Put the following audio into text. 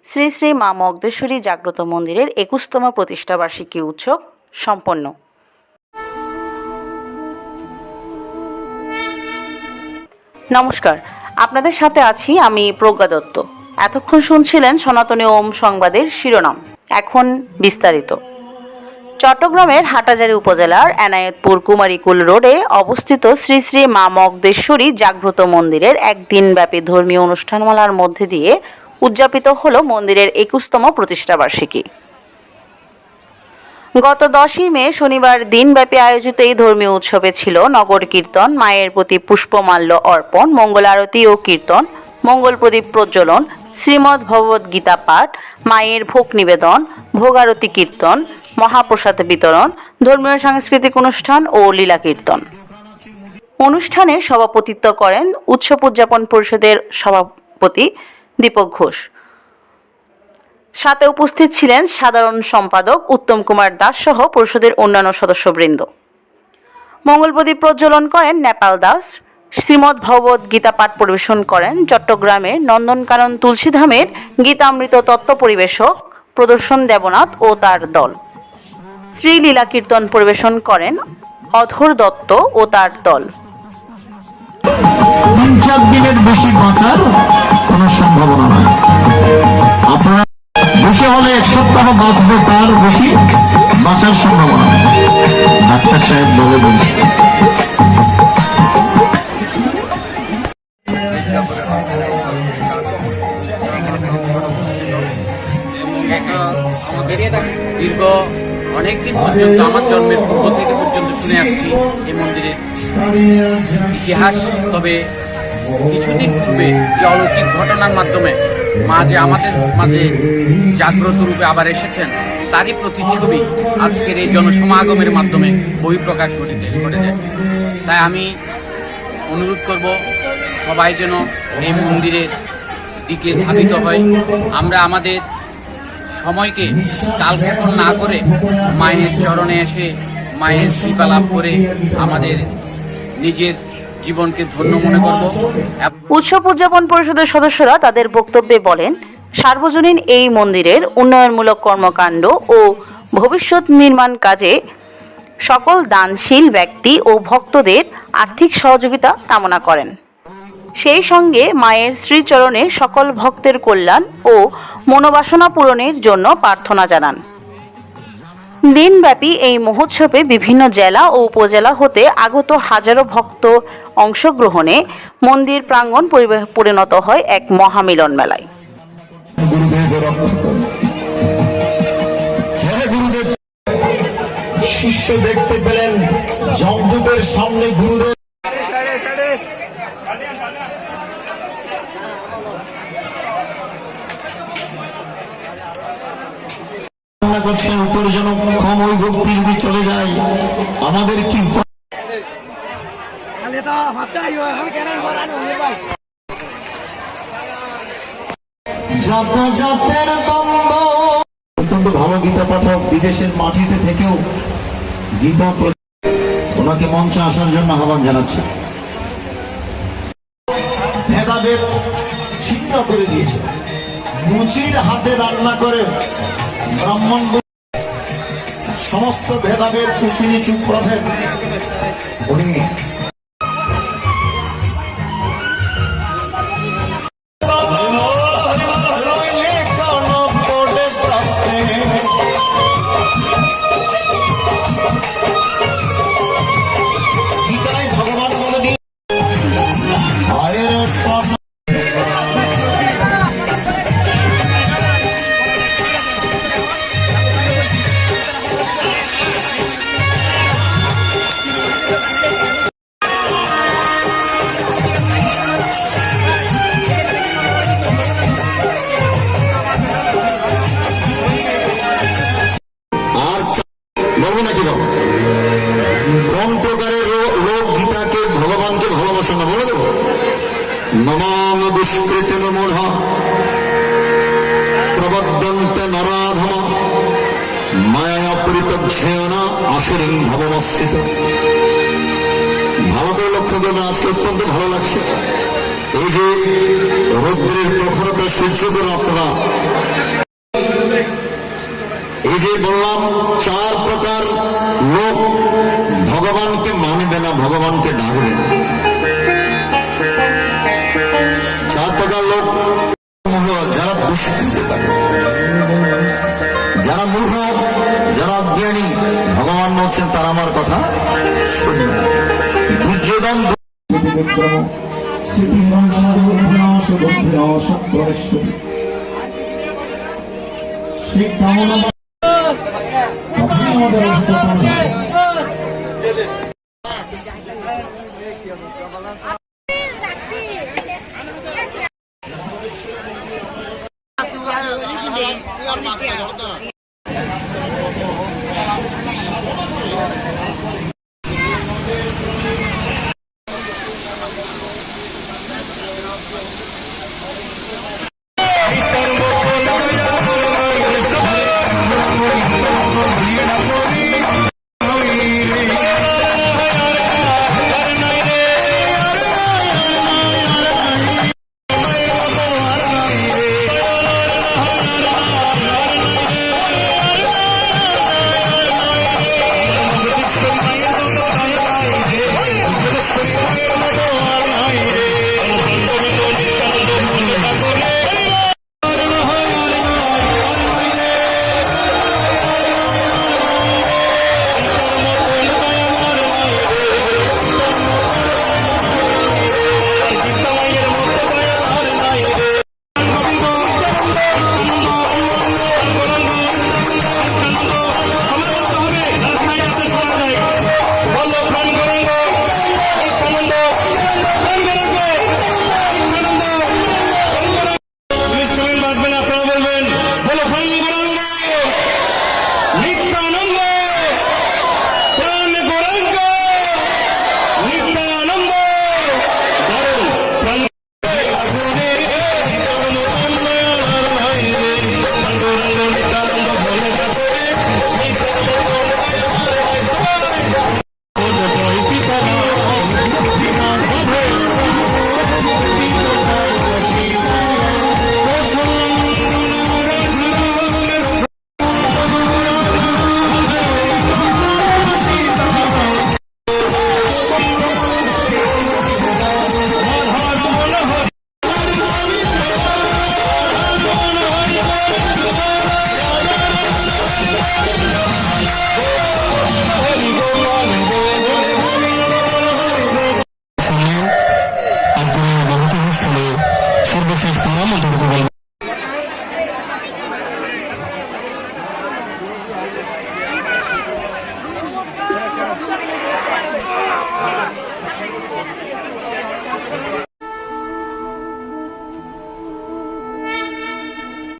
শ্রী শ্রী মা মগদেশ্বরী জাগ্রত মন্দিরের ২১তম প্রতিষ্ঠাবার্ষিকী উৎসব সম্পন্ন। নমস্কার, আপনাদের সাথে আছি আমি প্রজ্ঞা দত্ত। এতক্ষণ শুনছিলেন সনাতনী ওম সংবাদের শিরোনাম। এখন বিস্তারিত। চট্টগ্রামের হাটহাজারী উপজেলার এনায়েতপুর কুমারীকুল রোডে অবস্থিত শ্রী শ্রী মা মগদেশ্বরী জাগ্রত মন্দিরের একদিনব্যাপী ধর্মীয় অনুষ্ঠানমালার মধ্যে দিয়ে উদযাপিত হল মন্দিরের ২১তম প্রতিষ্ঠাবার্ষিকী। গত ১০ই মে শনিবার দিনব্যাপী আয়োজিত এই ধর্মীয় উৎসবে ছিল নগর কীর্তন, মায়ের প্রতি পুষ্পমাল্য অর্পণ, মঙ্গল আরতি ও কীর্তন, মঙ্গল প্রদীপ প্রজ্বলন, শ্রীমদ্ ভগবদ্ গীতা পাঠ, মায়ের ভোগ নিবেদন, ভোগারতি কীর্তন, মহাপ্রসাদ বিতরণ, ধর্মীয় সাংস্কৃতিক অনুষ্ঠান ও লীলা কীর্তন। অনুষ্ঠানে সভাপতিত্ব করেন উৎসব উদযাপন পরিষদের সভাপতি দীপক ঘোষ। সাথে উপস্থিত ছিলেন সাধারণ সম্পাদক উত্তম কুমার দাস সহ পরিষদের অন্যান্য সদস্যবৃন্দ। মঙ্গল প্রদীপ প্রজ্বলন করেন নেপাল দাস। শ্রীমদ্ ভগবদ্ গীতা পাঠ পরিবেশন করেন চট্টগ্রামের নন্দনকানন তুলসীধামের গীতামৃত তত্ত্ব পরিবেশক প্রদর্শন দেবনাথ ও তার দল। শ্রীলীলা কীর্তন পরিবেশন করেন অধর দত্ত ও তার দল। ৩-৪ দিনের বেশি বাঁচার কোনো সম্ভাবনা নাই। আপনারা বেশি হলে ১ সপ্তাহ বাঁচবে, তার বেশি বাঁচার সম্ভাবনা নেই। ডাক্তার সাহেব বলে বলছে দীর্ঘ অনেকদিন পর্যন্ত আমার জন্মের পূর্ব থেকে পর্যন্ত শুনে আসছি এই মন্দিরের ইতিহাস। তবে কিছুদিন পূর্বে যে অলৌকিক ঘটনার মাধ্যমে মা যে আমাদের মাঝে জাগ্রত রূপে আবার এসেছেন, তারই প্রতিচ্ছবি আজকের এই জনসমাগমের মাধ্যমে বহিঃপ্রকাশ ঘটে যায়। তাই আমি অনুরোধ করব সবাই যেন এই মন্দিরের দিকে ধাবিত হয়। আমরা আমাদের সময়কে কালক্ষেপণ না করে মায়ের চরণে এসে মায়ের কৃপা লাভ করে আমাদের নিজের জীবনকে ধন্য মনে করব। উৎসব উদযাপন পরিষদের সদস্যরা তাদের বক্তব্যে বলেন, সার্বজনীন এই মন্দিরের উন্নয়নমূলক কর্মকাণ্ড ও ভবিষ্যৎ নির্মাণ কাজে সকল দানশীল ব্যক্তি ও ভক্তদের আর্থিক সহযোগিতা কামনা করেন। সেই সঙ্গে মায়ের শ্রীচরণে সকল ভক্তের কল্যাণ ও মনোবাসনা পূরণের জন্য প্রার্থনা জানান। দিনব্যাপী এই মহোৎসবে বিভিন্ন জেলা ও উপজেলা হতে আগত হাজারো ভক্ত অংশগ্রহণে মন্দির প্রাঙ্গণ পরিণত হয় এক মহামিলন মেলায়। শিষ্য দেখতে পেলেন জমদূতের সামনে গুরুদেব করছেন। উপর যেন কম ওই ভক্তি যদি চলে যায় আমাদের কি অত্যন্ত ভালো গীতা পাঠক, বিদেশের মাটিতে থেকেও গীতা ওনাকে মঞ্চে আসার জন্য আহ্বান জানাচ্ছে। ভেদাভেদ ছিন্ন করে দিয়েছে, মুচির হাতে রান্না করে ব্রাহ্মণ সমস্ত ভেদাভেদ উঁচু নিচু প্রভেদ উনি ভগবান বলে দিয়ে মায়ের সব কোন প্রকারের রোগ গীতাকে ভগবানকে ভালোবাসো না বলে দেবো। নমাম দুষ্কৃতি মূঢ়া প্রবদ্ধন্তে নরাধম মায়া পরিতজ্ঞেনা আশিরিং ভবমস্থিত। ভালো করে লক্ষ্য করবেন, আজকে অত্যন্ত ভালো লাগছে। এই যে রৌদ্রের প্রখরতা সহ্য করে আপনারা, এই যে বললাম 4 প্রকার লোক ভগবানকে মানবে না, ভগবানকে ডাকবে না। 4 প্রকার লোক, যারা দুষ্কৃতি করে, যারা মূঢ়, যারা অজ্ঞানী, ভগবান বলছেন তারা আমার কথা শুনবে না। দুর্যোধন আমাদের